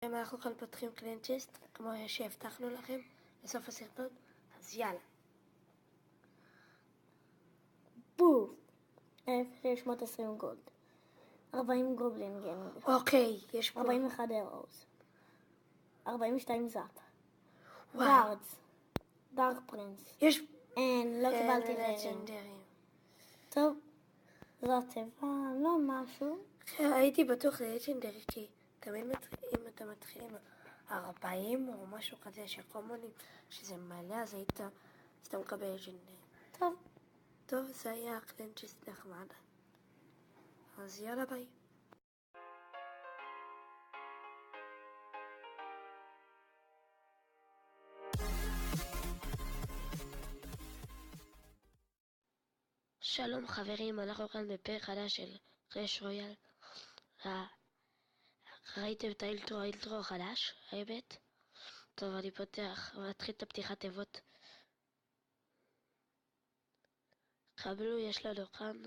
אנחנו כאן פותחים קלינצ'יסט, כמו שהבטחנו לכם בסוף הסרטון, אז יאללה. בוף! 1620 גולד, 40 גובלין גיימינג, אוקיי, יש פה... 41 אירוס, 42 זאפ, וואו. גארדס, דארק פרינס, יש... אין, לא קיבלתי ררים. לג'נדרים. טוב, זו הטבע, לא משהו. הייתי בטוח לג'נדרי, כי תמיד אם אתה מתחיל עם 40 או משהו כזה של קומונים, שזה מלא, אז היית סתם מקבל לג'נדרי. טוב, זה היה קלינצ'יסט נחמד. אז יאללה ביי. שלום חברים, אנחנו כאן בפרק חדש של קלאש רויאל. ראיתם את האינטרו החדש, האמת? טוב, אני מתחיל את הפתיחת תיבות. קבלו, יש לנו כאן.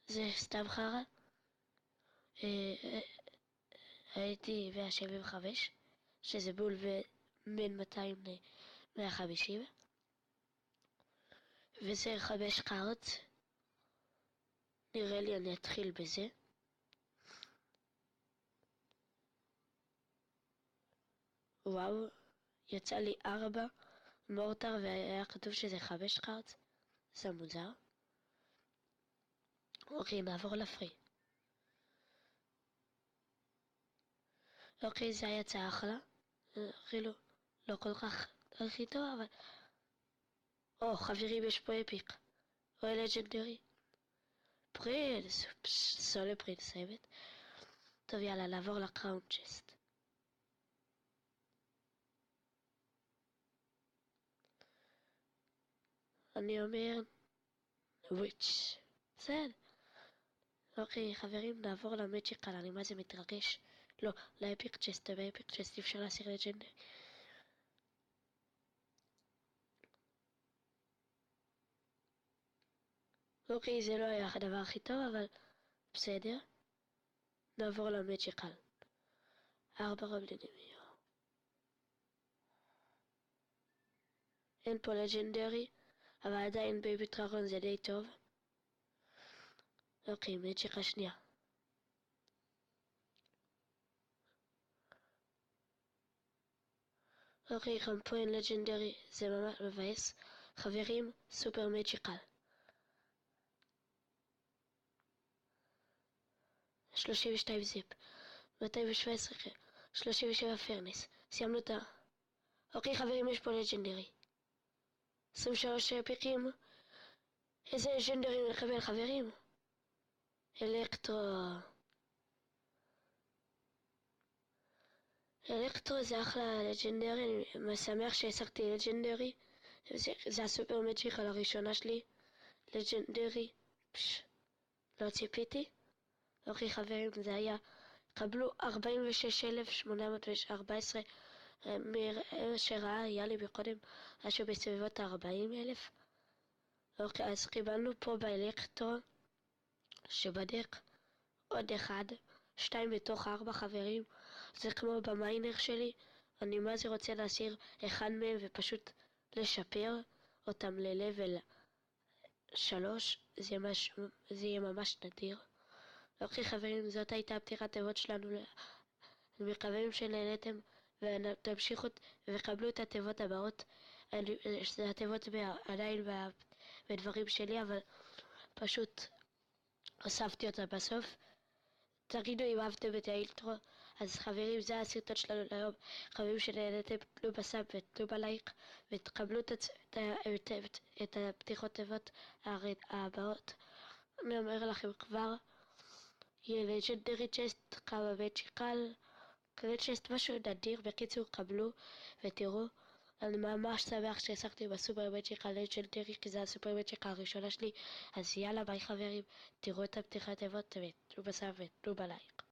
זה סתם חרא. הייתי 175, שזה בול בין 200 ל-150. וזה 5 קארט. נראה לי אני אתחיל בזה. וואו, יצא לי 4 מורטר והיה כתוב שזה 5 קארט. זה מוזר. אוקיי, נעבור לפרי. אוקיי, זה יצא אחלה. כאילו, לא כל כך הכי טוב, אבל... או, חברים, יש פה אפיק. או לג'נדרי. פרינס, סולו פרינס, האמת. טוב, יאללה, לעבור לקראון צ'סט. אני אומר... וויץ'. בסדר. אוקיי, חברים, נעבור למג'יקל, אני מה זה מתרגש. לא, לאפיק צ'סט, באפיק צ'סט אפשר להסיר לג'נדרי. אוקיי, זה לא היה הדבר הכי טוב, אבל בסדר. נעבור למג'יקל. 4 רבלינים. אין פה לג'נדרי, אבל עדיין בייבי דרגון זה די טוב. אוקיי, מג'יקה שנייה. אוקיי, גם פה אין לג'נדרי, זה ממש מבאס. חברים, סופר מג'יקל. 32 זיפ, 217, 37 פרנס. סיימנו את ה... אוקיי חברים, יש פה לג'נדרי. 23 פיקים. איזה לג'נדרי נקבל חברים? אלקטרו זה אחלה לג'נדרי, אני שמח שהשגתי לג'נדרי. זה הסופר מג'יקל הראשונה שלי. לג'נדרי. לא ציפיתי. אוקיי חברים, זה היה... קבלו 46,814 שראה, היה לי מקודם משהו בסביבות 40,000. אוקיי, אז קיבלנו פה באלקטרו שבדק עוד 1, 2 מתוך 4 חברים. זה כמו במיינר שלי, אני מה זה רוצה להסיר אחד מהם ופשוט לשפר אותם ללבל 3, זה יהיה ממש נדיר. אוקיי חברים, זאת הייתה פתיחת תיבות שלנו. אני מקווה שנהנתם ותמשיכו וקבלו את התיבות הבאות. זה התיבות עדיין בדברים שלי, אבל פשוט הוספתי אותה בסוף. תגידו אם אהבתם את האינטרו. אז חברים, זה הסרטון שלנו להיום. חברים שנהנתם, תנו בסאב ותנו בלייק ותקבלו את הפתיחות תיבות הבאות. אני אומר לכם כבר, יהיה לג'נדרי צ'סט, כמה מג'יקל, קלינצ'יסט, משהו נדיר. בקיצור, קבלו ותראו. אני ממש שמח שהשגתי בסופר מג'יקל לג'נדרי, כי זה הסופר מג'יקל הראשונה שלי. אז יאללה ביי חברים, תראו את הפתיחת תיבות ותנו בסאב ותנו בלייק.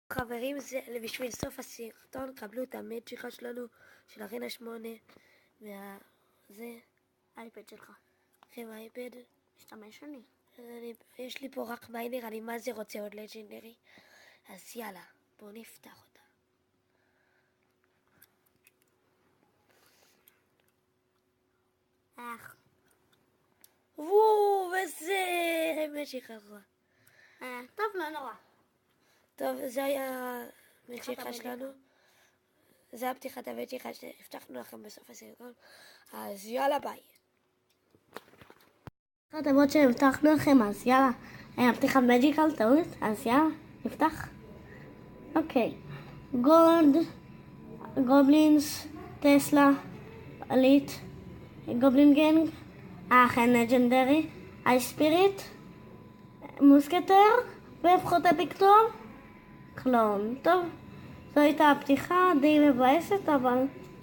חברים, זה בשביל סוף הסרטון, קבלו את המג'יקה שלנו, של ארינה 8, זה, האייפד שלך. עם האייפד. משתמש אני. יש לי פה רק מיינר, אני מה זה רוצה עוד לג'נדרי. אז יאללה, בואו נפתח אותה. וואו, וזה מג'יקה רע. טוב, לא נורא. טוב, זה היה המג'יקה שלנו. זה היה פתיחת המג'יקה שהבטחנו לכם בסוף הסרטון. אז יאללה, ביי. למרות שהבטחנו לכם, אז יאללה. היה פתיחת מג'יקל, טעות, אז יאללה, נפתח. אוקיי. גולד, גובלינס, טסלה, אליט, גובלין גנג, אכן לג'נדרי, אי ספיריט, מוסקטר, והפכות אפיקטום, קלון. טוב, זו הייתה הפתיחה די מבאסת, אבל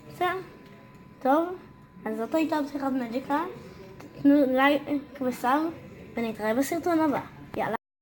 בסדר. טוב, אז זאת הייתה פתיחת מג'יקה. תנו לייק וסאב, ונתראה בסרטון הבא.